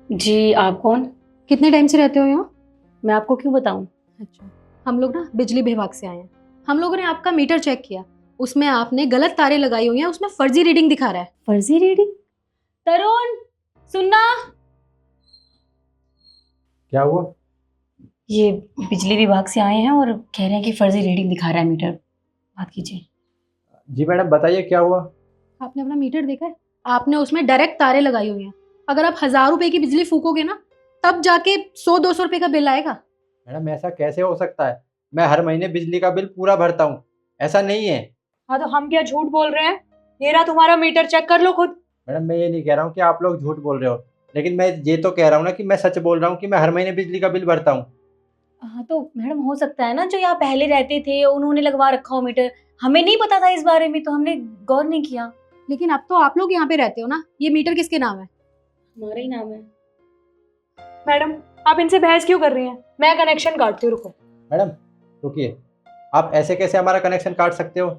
जी, आप कौन? कितने टाइम से रहते हो यहाँ? मैं आपको क्यों बताऊं? अच्छा, हम लोग ना बिजली विभाग से आए हैं। हम लोगों ने आपका मीटर चेक किया, उसमें आपने गलत तारें लगाई हुई हैं, उसमें फर्जी रीडिंग दिखा रहा है। फर्जी रीडिंग? तरुण, सुनना। क्या हुआ? ये बिजली विभाग से आए हैं और कह रहे हैं कि फर्जी रीडिंग दिखा रहा है मीटर। बात कीजिए। जी मैडम, बताइए क्या हुआ। आपने अपना मीटर देखा है? आपने उसमें डायरेक्ट तारें लगाई हुई हैं। अगर आप 1000 रुपए की बिजली फूकोगे ना, तब जाके 100-200 रुपए का बिल आएगा। मैडम ऐसा कैसे हो सकता है? मैं हर महीने बिजली का बिल पूरा भरता हूँ। ऐसा नहीं है। हाँ तो हम क्या झूठ बोल रहे हैं? ये रहा तुम्हारा मीटर, चेक कर लो खुद। मैडम मैं ये नहीं कह रहा हूँ कि आप लोग झूठ बोल रहे हो, लेकिन मैं ये तो कह रहा हूँ ना कि मैं सच बोल रहा हूँ कि मैं हर महीने बिजली का बिल भरता हूँ। हाँ तो मैडम, हो सकता है ना जो यहाँ पहले रहते थे उन्होंने लगवा रखा हो मीटर। हमें नहीं पता था इस बारे में, तो हमने गौर नहीं किया। लेकिन अब तो आप लोग यहाँ पे रहते हो ना, ये मीटर किसके नाम है? हमारा ही नाम है। मैडम आप इनसे बहस क्यों कर रही हैं? मैं कनेक्शन काटती हूँ, रुको। मैडम रुकिए, आप ऐसे कैसे हमारा कनेक्शन काट सकते हो?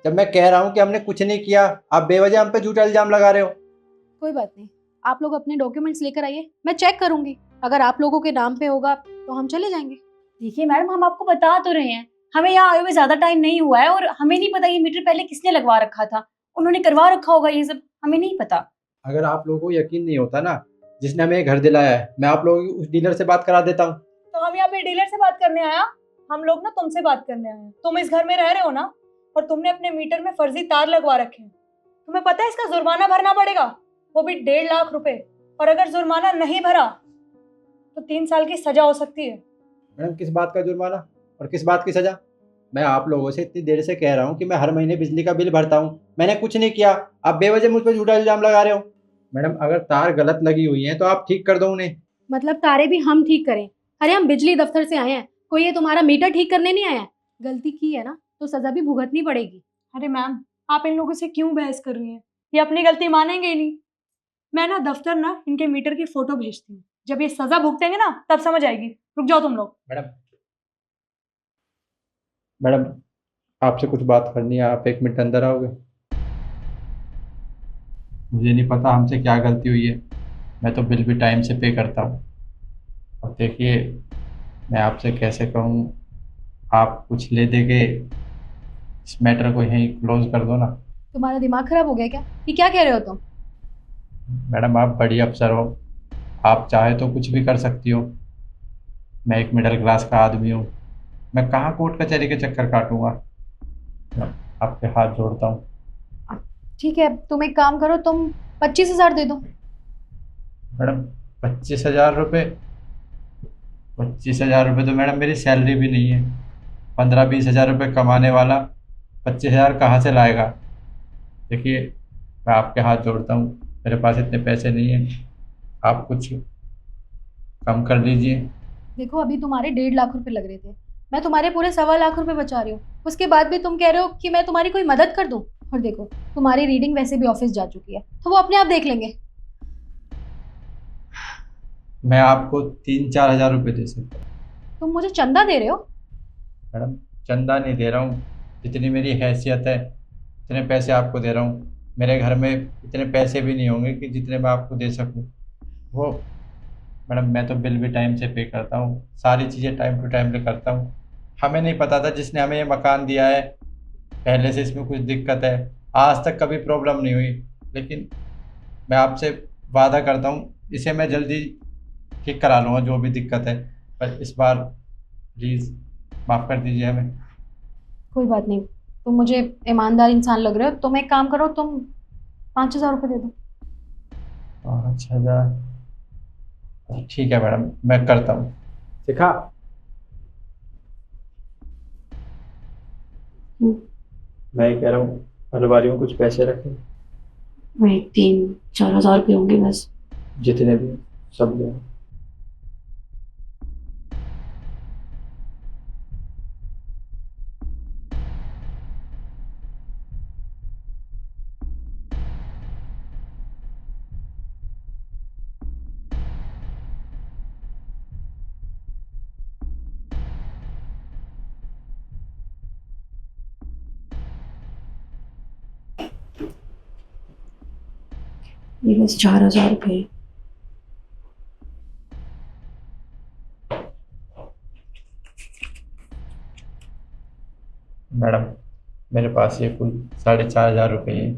जब मैं कह रहा हूँ कि हमने कुछ नहीं किया, आप बेवजह हम पे झूठा इल्जाम लगा रहे हो। कोई बात नहीं, आप लोग अपने डॉक्यूमेंट्स लेकर आइए, मैं चेक करूंगी। अगर आप लोगों के नाम पे होगा तो हम चले जाएंगे। देखिए मैडम, हम आपको बता तो रहे हैं, हमें यहाँ आए हुए ज्यादा टाइम नहीं हुआ है और हमें नहीं पता ये मीटर पहले किसने लगवा रखा था। उन्होंने करवा रखा होगा ये सब, हमें नहीं पता। अगर आप लोगों को यकीन नहीं होता ना, जिसने हमें ये घर दिलाया है, मैं आप लोगों की उस डीलर से बात करा देता हूँ। तो हम यहाँ पे डीलर से बात करने आया? हम लोग ना तुमसे बात करने आए हैं। तुम इस घर में रह रहे हो ना, और तुमने अपने मीटर में फर्जी तार लगवा रखे हैं। तुम्हें पता है इसका जुर्माना भरना पड़ेगा, वो भी 1.5 लाख रुपए। और अगर जुर्माना नहीं भरा तो 3 साल की सजा हो सकती है। मैडम किस बात का जुर्माना और किस बात की सजा? मैं आप लोगों से इतनी देर से कह रहा हूँ कि मैं हर महीने बिजली का बिल भरता हूँ, मैंने कुछ नहीं किया। आप बेवजह मुझ पर झूठा इल्जाम लगा रहे हो। मैडम अगर तार गलत लगी हुई हैं तो आप ठीक कर दो उन्हें। मतलब तारे भी हम ठीक करें? अरे हम बिजली दफ्तर से आए हैं, कोई ये तुम्हारा मीटर ठीक करने नहीं आया है। गलती की है ना तो सजा भी भुगतनी पड़ेगी। अरे मैम, आप इन लोगों से क्यों बहस कर रही हैं? ये अपनी गलती मानेंगे ही नहीं। मैं ना दफ्तर ना इनके मीटर की फोटो भेजती हूँ। जब ये सजा भुगतेंगे ना तब समझ आएगी। रुक जाओ तुम लोग। मैडम मैडम आपसे कुछ बात करनी है, आप 1 मिनट अंदर आओगे? मुझे नहीं पता हमसे क्या गलती हुई है, मैं तो बिल भी टाइम से पे करता हूँ। अब देखिए, मैं आपसे कैसे कहूँ, आप कुछ ले दे के इस मैटर को यहीं क्लोज कर दो ना। तुम्हारा दिमाग खराब हो गया क्या? ये क्या कह रहे हो तुम? मैडम आप बड़ी अफसर हो, आप चाहे तो कुछ भी कर सकती हो। मैं एक मिडिल क्लास का आदमी हूँ, मैं कहाँ कोर्ट कचहरी के चक्कर काटूंगा। मैं आपके हाथ जोड़ता हूँ। ठीक है, तुम एक काम करो, तुम 25,000 दे दो। मैडम 25,000 रुपये? 25,000 रुपये तो मैडम मेरी सैलरी भी नहीं है। 15-20 हज़ार रुपये कमाने वाला 25,000 कहाँ से लाएगा? देखिए, मैं आपके हाथ जोड़ता हूँ, मेरे पास इतने पैसे नहीं हैं, आप कुछ कम कर लीजिए। देखो, अभी तुम्हारे 1.5 लाख रुपए लग रहे थे, मैं तुम्हारे पूरे 1.25 लाख रुपए बचा रही हूँ। उसके बाद भी तुम कह रहे हो कि मैं तुम्हारी कोई मदद कर दूं। और देखो, तुम्हारी रीडिंग वैसे भी ऑफिस जा चुकी है, तो वो अपने आप देख लेंगे। मैं आपको 3-4 हज़ार रुपये दे सकता हूँ। तुम मुझे चंदा दे रहे हो? मैडम चंदा नहीं दे रहा हूँ, जितनी मेरी हैसियत है इतने पैसे आपको दे रहा हूँ। मेरे घर में इतने पैसे भी नहीं होंगे कि जितने मैं आपको दे सकूँ। वो मैडम, मैं तो बिल भी टाइम से पे करता हूँ, सारी चीज़ें टाइम टू टाइम पे करता हूँ। हमें नहीं पता था, जिसने हमें ये मकान दिया है पहले से इसमें कुछ दिक्कत है, आज तक कभी प्रॉब्लम नहीं हुई। लेकिन मैं आपसे वादा करता हूँ, इसे मैं जल्दी ठीक करा लूँगा जो भी दिक्कत है। पर इस बार प्लीज़ माफ़ कर दीजिए हमें। कोई बात नहीं, तुम मुझे ईमानदार इंसान लग रहे हो। तुम एक काम करो, तुम 5,000 रुपये दे दो। 5,000? ठीक है मैडम, मैं करता हूँ। शिखा, मैं ये कह रहा हूँ, अलमारी में कुछ पैसे रखें। वही 3-4 हज़ार रुपये होंगे बस। जितने भी सब ले आओ। ये बस 4,000 रुपये। मैडम मेरे पास ये कुल 4,500 रुपये है।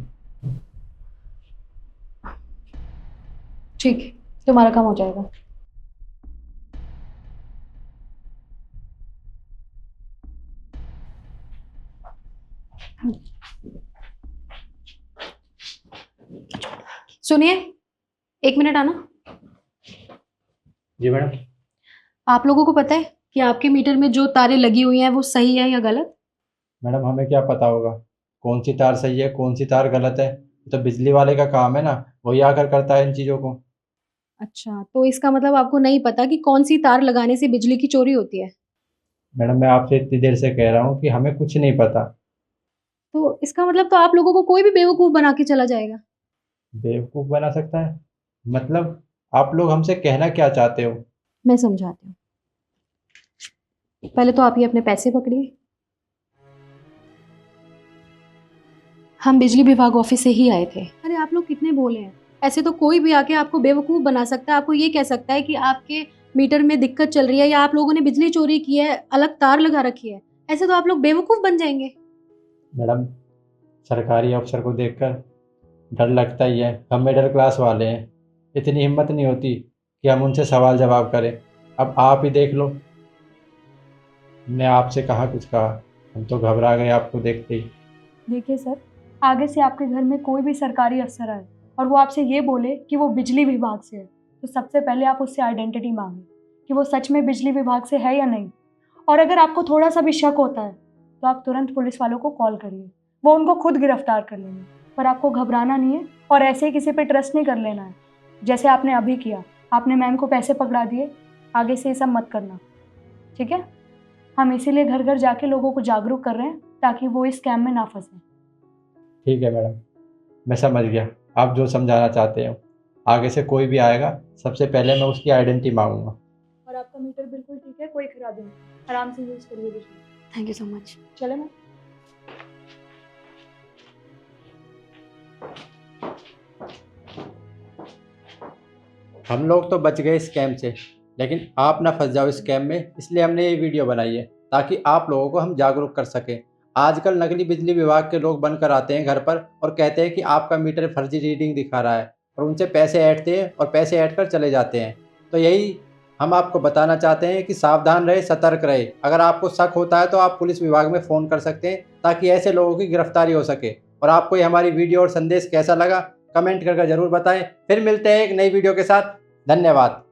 ठीक है, तुम्हारा काम हो जाएगा। सुनिए, 1 मिनट आना। जी मैडम। आप लोगों को पता है कि आपके मीटर में जो तारें लगी हुई हैं वो सही है या गलत? मैडम हमें क्या पता होगा कौन सी तार सही है कौन सी तार गलत है? तो बिजली वाले का काम है ना, वही आकर करता है इन चीज़ों को। अच्छा, तो इसका मतलब आपको नहीं पता कि कौन सी तार लगाने से बिजली की चोरी होती है? मैडम मैं आपसे इतनी देर से कह रहा हूँ कि हमें कुछ नहीं पता। तो इसका मतलब तो आप लोगों को कोई भी बेवकूफ़ बना के चला जाएगा। बेवकूफ़ बना सकता है? मतलब आप लोग हमसे कहना क्या चाहते हो? मैं समझाती हूँ। पहले तो आप ये अपने पैसे पकड़िए। हम बिजली विभाग ऑफिस से ही आए थे। अरे आप लोग कितने भोले हैं। ऐसे तो कोई भी आके आपको बेवकूफ़ बना सकता है, आपको ये कह सकता है कि आपके मीटर में दिक्कत चल रही है या आप लोगों ने बिजली चोरी की है, अलग तार लगा रखी है। ऐसे तो आप लोग बेवकूफ़ बन जाएंगे। मैडम सरकारी अफसर को देखकर डर लगता ही है। हम मिडिल क्लास वाले हैं, इतनी हिम्मत नहीं होती कि हम उनसे सवाल जवाब करें। अब आप ही देख लो, हमने आपसे कहा कुछ कहा, हम तो घबरा गए आपको देखते ही। देखिए सर, आगे से आपके घर में कोई भी सरकारी अफसर आए और वो आपसे ये बोले कि वो बिजली विभाग से है, तो सबसे पहले आप उससे आइडेंटिटी मांगे कि वो सच में बिजली विभाग से है या नहीं। और अगर आपको थोड़ा सा भी शक होता है तो आप तुरंत पुलिस वालों को कॉल करिए, वो उनको खुद गिरफ्तार कर लेंगे। पर आपको घबराना नहीं है और ऐसे ही किसी पे ट्रस्ट नहीं कर लेना है जैसे आपने अभी किया। आपने मैम को पैसे पकड़ा दिए, आगे से ये सब मत करना, ठीक है? हम इसीलिए घर घर जाके लोगों को जागरूक कर रहे हैं ताकि वो इस स्कैम में ना फंसे। ठीक है मैडम, मैं समझ गया आप जो समझाना चाहते हो। आगे से कोई भी आएगा सबसे पहले मैं उसकी आइडेंटिटी मांगूंगा। और आपका मीटर बिल्कुल ठीक है, कोई खराबी नहीं। आराम से यूज़ करिए बिजली। Thank you so much. चले मैम। हम लोग तो बच गए स्कैम से, लेकिन आप ना फंस जाओ इस स्कैम में, इसलिए हमने ये वीडियो बनाई है ताकि आप लोगों को हम जागरूक कर सकें। आजकल नकली बिजली विभाग के लोग बनकर आते हैं घर पर और कहते हैं कि आपका मीटर फर्जी रीडिंग दिखा रहा है, और उनसे पैसे ऐंठते हैं और पैसे ऐंठ कर चले जाते हैं। तो यही हम आपको बताना चाहते हैं कि सावधान रहे, सतर्क रहे। अगर आपको शक होता है तो आप पुलिस विभाग में फ़ोन कर सकते हैं ताकि ऐसे लोगों की गिरफ्तारी हो सके। और आपको ये हमारी वीडियो और संदेश कैसा लगा कमेंट करके ज़रूर बताएं। फिर मिलते हैं एक नई वीडियो के साथ। धन्यवाद।